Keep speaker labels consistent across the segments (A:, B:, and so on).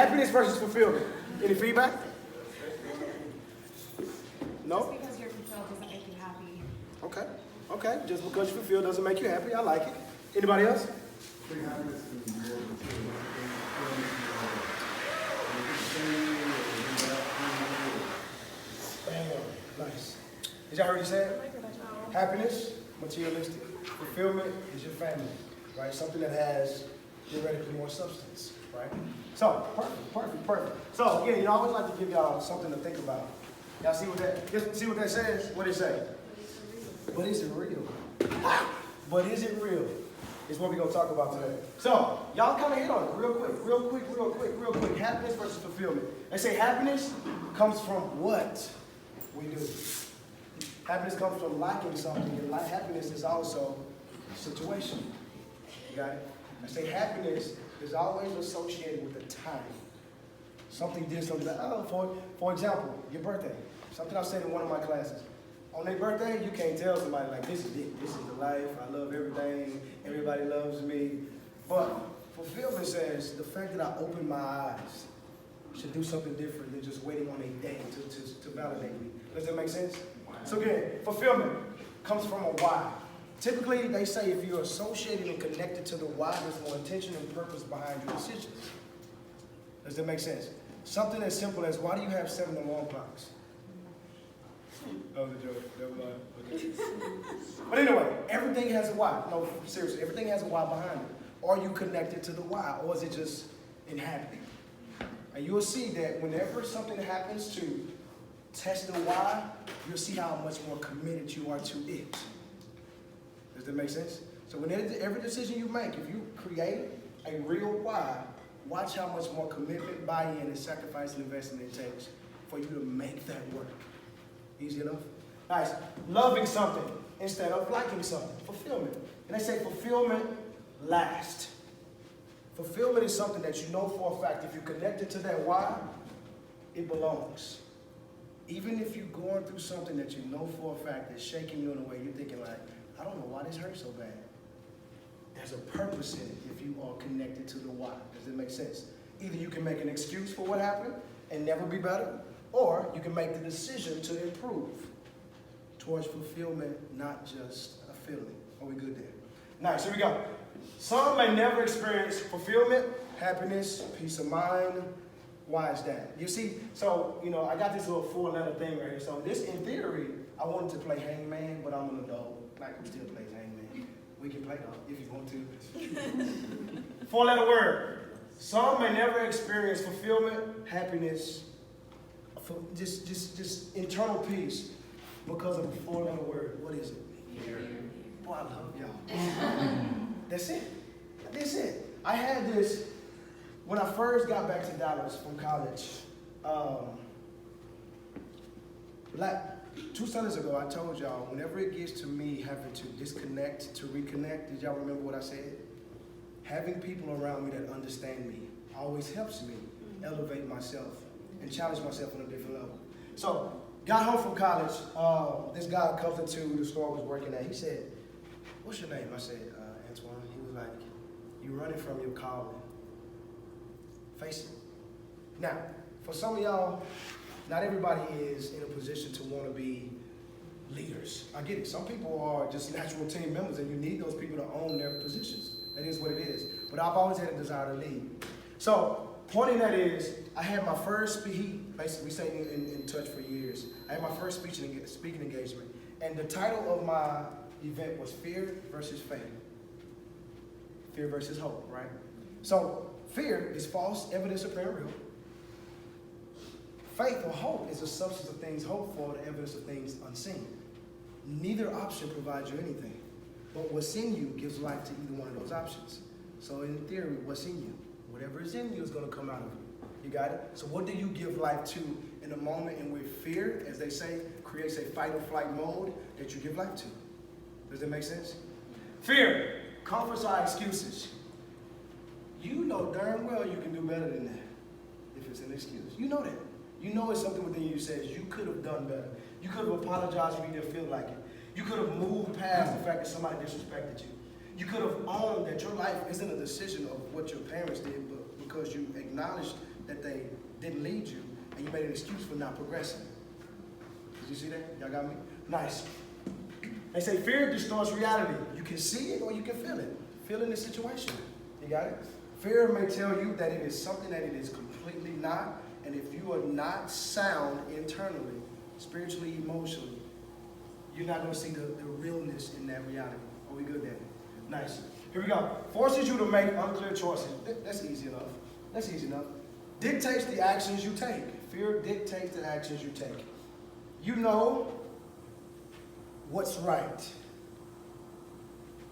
A: Happiness versus fulfillment. Any feedback? No?
B: Just because you're fulfilled doesn't make you happy.
A: Okay. Okay. Just because you fulfill doesn't make you happy. I like it. Anybody else? Bam. Nice. Did y'all hear what he said? Happiness, materialistic. Fulfillment is your family, right? Something that has theoretically more substance, right? So, perfect. So, again, I always like to give y'all something to think about. Y'all see what that says? What did it say? But is it real? But is it real? Is what we're going to talk about today. So, y'all kind of hit on it real quick. Happiness versus fulfillment. They say happiness comes from what we do. Happiness comes from liking something, and happiness is also situation. You got it? I say happiness is always associated with a time. Something did something. For example, your birthday. Something I said in one of my classes. On their birthday, you can't tell somebody like, this is it. This is the life. I love everything. Everybody loves me. But fulfillment says the fact that I opened my eyes should do something different than just waiting on a day to validate me. Does that make sense? So again, fulfillment comes from a why. Typically, they say if you're associated and connected to the why, there's more intention and purpose behind your decisions. Does that make sense? Something as simple as, why do you have 7 alarm clocks? That was a joke. But anyway, everything has a why. No, seriously, everything has a why behind it. Are you connected to the why, or is it just inhabiting? And you'll see that whenever something happens to test the why, you'll see how much more committed you are to it. Does that make sense? So every decision you make, if you create a real why, watch how much more commitment, buy-in, and sacrifice and investment it takes for you to make that work. Easy enough? Nice. Loving something instead of liking something. Fulfillment. And they say fulfillment lasts. Fulfillment is something that you know for a fact. If you're connected to that why, it belongs. Even if you're going through something that you know for a fact that's shaking you in a way you're thinking like, I don't know why this hurts so bad. There's a purpose in it if you are connected to the why. Does that make sense? Either you can make an excuse for what happened and never be better, or you can make the decision to improve towards fulfillment, not just a feeling. Are we good there? Nice, here we go. Some may never experience fulfillment, happiness, peace of mind. Why is that? You see, so, I got this little 4-letter thing right here. So this, in theory, I wanted to play hangman, but I'm an adult. Like, who still plays hangman? We can play though, if you want to. 4-letter word. Some may never experience fulfillment, happiness, just internal peace because of a 4-letter word. What is it? Fear. Boy, I love y'all. That's it. I had this when I first got back to Dallas from college. Like 2 Sundays ago, I told y'all, whenever it gets to me having to disconnect to reconnect, did y'all remember what I said? Having people around me that understand me always helps me elevate myself and challenge myself on a different level. So, got home from college. This guy comes into the store I was working at. He said, "What's your name?" I said, "Antoine." He was like, "You're running from your calling. Face it." Now, for some of y'all, not everybody is in a position to want to be leaders. I get it. Some people are just natural team members, and you need those people to own their positions. That is what it is. But I've always had a desire to lead. So, pointing that is, I had my first speech. Basically, we stayed in touch for years. I had my first speaking engagement, and the title of my event was Fear versus Faith. Fear versus hope, right? So, fear is false evidence appearing real. Faith or hope is the substance of things hoped for, the evidence of things unseen. Neither option provides you anything, but what's in you gives life to either one of those options. So in theory, what's in you? Whatever is in you is going to come out of you. You got it? So what do you give life to in a moment in which fear, as they say, creates a fight or flight mode that you give life to? Does that make sense? Fear. Comforts are excuses. You know darn well you can do better than that if it's an excuse. You know that. You know it's something within you that says you could have done better. You could have apologized when you didn't feel like it. You could have moved past the fact that somebody disrespected you. You could have owned that your life isn't a decision of what your parents did, but because you acknowledged that they didn't lead you, and you made an excuse for not progressing. Did you see that? Y'all got me? Nice. They say fear distorts reality. You can see it or you can feel it. Feel in the situation. You got it? Fear may tell you that it is something that it is completely not, and if you are not sound internally, spiritually, emotionally, you're not going to see the realness in that reality. Are we good there? Nice. Here we go. Forces you to make unclear choices. That's easy enough. That's easy enough. Dictates the actions you take. Fear dictates the actions you take. You know what's right.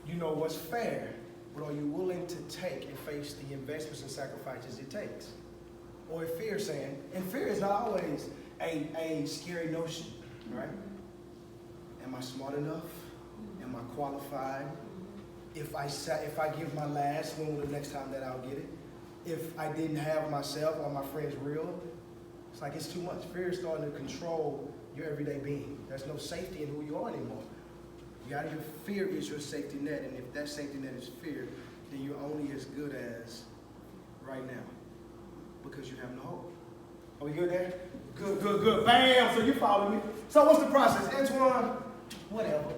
A: You know what's fair. But are you willing to take and face the investments and sacrifices it takes? Or if fear saying, and fear is not always a scary notion, right? Am I smart enough? Am I qualified? If I give my last, when will the next time that I'll get it? If I didn't have myself or my friends real, it's like it's too much. Fear is starting to control your everyday being. There's no safety in who you are anymore. You got your fear is your safety net, and if that safety net is fear, then you're only as good as right now, because you have no hope. Are we good there? Good, good, good. Bam! So you follow me. So what's the process, Antoine? Whatever.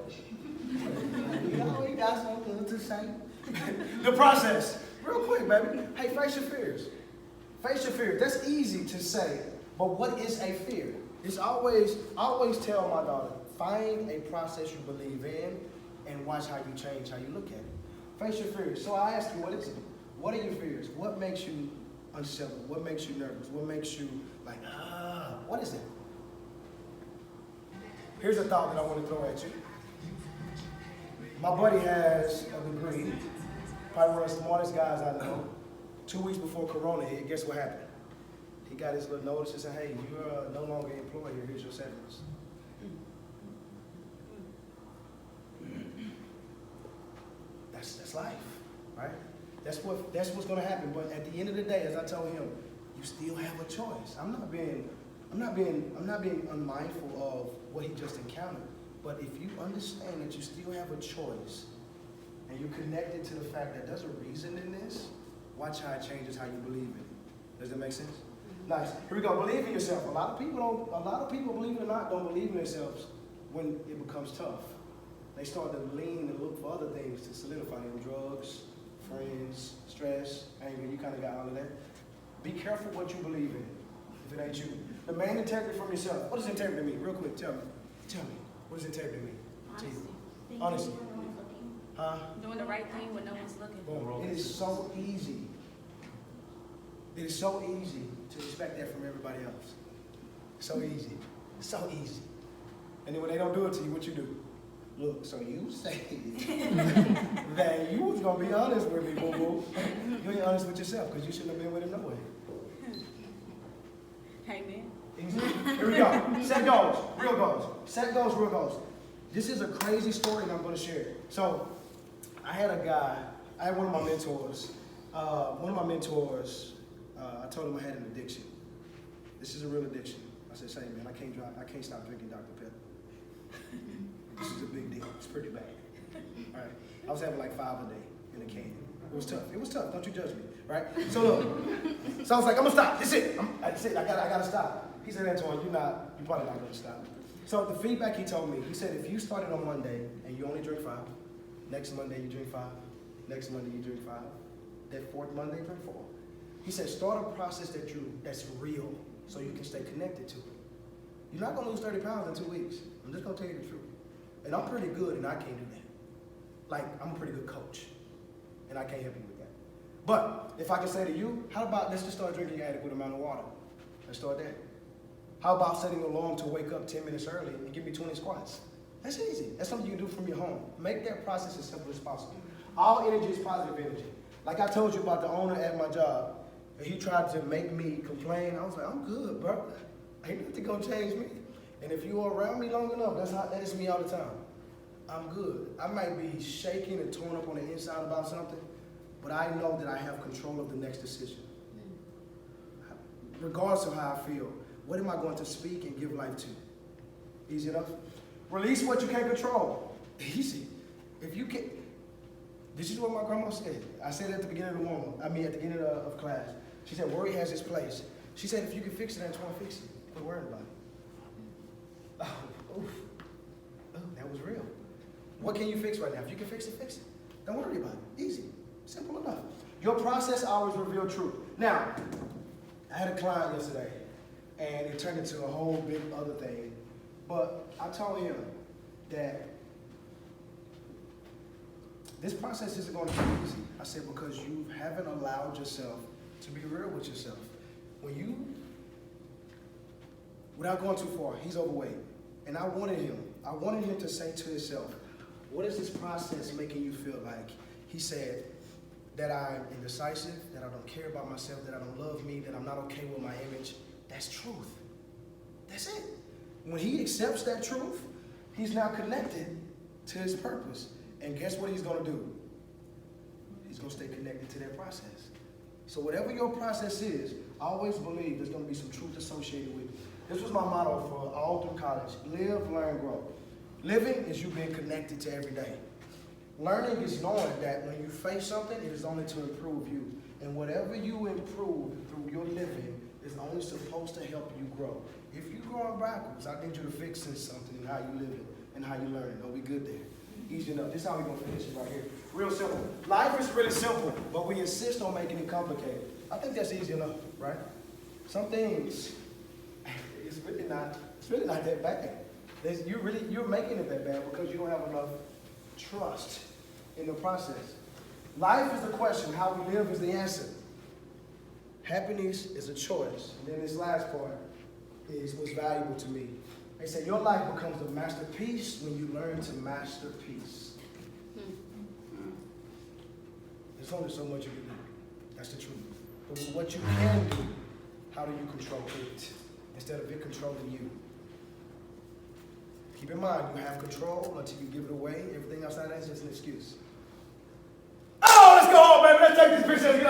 A: You always got something good to say. The process. Real quick, baby. Hey, face your fears. Face your fears. That's easy to say, but what is a fear? It's I always tell my daughter, find a process you believe in and watch how you change how you look at it. Face your fears. So I ask you, what is it? What are your fears? What makes you unsettled? What makes you nervous? What makes you like, what is it? Here's a thought that I want to throw at you. My buddy has a degree, probably one of the smartest guys I know. 2 weeks before Corona hit, guess what happened? He got his little notice and said, hey, you're no longer employed here, here's your severance. That's life, right? That's what's gonna happen. But at the end of the day, as I told him, you still have a choice. I'm not being unmindful of what he just encountered. But if you understand that you still have a choice and you're connected to the fact that there's a reason in this, watch how it changes how you believe in it. Does that make sense? Nice. Here we go. Believe in yourself. A lot of people, believe it or not, don't believe in themselves when it becomes tough. They start to lean and look for other things to solidify them. Drugs, friends, stress, anger. You kind of got all of that. Be careful what you believe in if it ain't you. Demand integrity from yourself. What does integrity mean? Real quick, tell me. What does integrity mean? Honesty. Huh?
B: Doing the right thing when no one's looking.
A: Boom. It is so easy. It is so easy to expect that from everybody else. So easy. So easy. And then when they don't do it to you, what you do? Look, so you say that you was going to be honest with me, boo-boo. You ain't honest with yourself because you shouldn't have been with him no way.
B: Hey, man.
A: Easy. Here we go. Set goals. Real goals. Set goals, real goals. This is a crazy story and I'm going to share it. So, I had one of my mentors. I told him I had an addiction. This is a real addiction. I said, say, man, I can't stop drinking Dr. Pepper. This is a big deal. It's pretty bad. All right. I was having like 5 a day in a can. It was tough. Don't you judge me, right? So look. So I was like, I'm gonna stop. That's it. I gotta stop. He said, Antoine, you're probably not gonna stop. So the feedback he told me, he said, if you started on Monday and you only drink 5, next Monday you drink 5, next Monday you drink 5, that 4th Monday drink 4. He said, start a process that's real so you can stay connected to it. You're not gonna lose 30 pounds in 2 weeks. I'm just gonna tell you the truth. And I'm pretty good and I can't do that. Like, I'm a pretty good coach and I can't help you with that. But if I can say to you, how about let's just start drinking an adequate amount of water. Let's start there. How about setting an alarm to wake up 10 minutes early and give me 20 squats? That's easy. That's something you can do from your home. Make that process as simple as possible. All energy is positive energy. Like I told you about the owner at my job, and he tried to make me complain. I was like, I'm good, bro. Ain't nothing gonna change me. And if you are around me long enough, that is me all the time. I'm good. I might be shaking and torn up on the inside about something, but I know that I have control of the next decision. Regardless of how I feel, what am I going to speak and give life to? Easy enough? Release what you can't control. Easy. If you can, this is what my grandma said. I said it at the beginning of the at the beginning of class. She said, worry has its place. She said, if you can fix it, Antoine, fix it. Quit worrying about it. Oh, oof. Oh, that was real. What can you fix right now? If you can fix it, fix it. Don't worry about it. Easy. Simple enough. Your process always reveals truth. Now, I had a client yesterday, and it turned into a whole big other thing. But I told him that this process isn't going to be easy. I said, because you haven't allowed yourself to be real with yourself. When you, without going too far, he's overweight. And I wanted him to say to himself, what is this process making you feel like? He said that I'm indecisive, that I don't care about myself, that I don't love me, that I'm not okay with my image. That's truth. That's it. When he accepts that truth, he's now connected to his purpose. And guess what he's going to do? He's going to stay connected to that process. So whatever your process is, always believe there's going to be some truth associated with it. This was my motto for all through college. Live, learn, grow. Living is you being connected to every day. Learning is knowing that when you face something, it is only to improve you. And whatever you improve through your living is only supposed to help you grow. If you're going backwards, I need you to fix something in how you live it and how you learn it. Don't be good there. Easy enough. This is how we're going to finish it right here. Real simple. Life is really simple, but we insist on making it complicated. I think that's easy enough, right? Some things, it's really not that bad. You're making it that bad because you don't have enough trust in the process. Life is the question. How we live is the answer. Happiness is a choice. And then this last part is what's valuable to me. They say your life becomes a masterpiece when you learn to master peace. There's only so much you can do. That's the truth. But with what you can do, how do you control it instead of it controlling you? Keep in mind, you have control until you give it away. Everything outside that is just an excuse. Oh, let's go home, baby. Let's take this picture.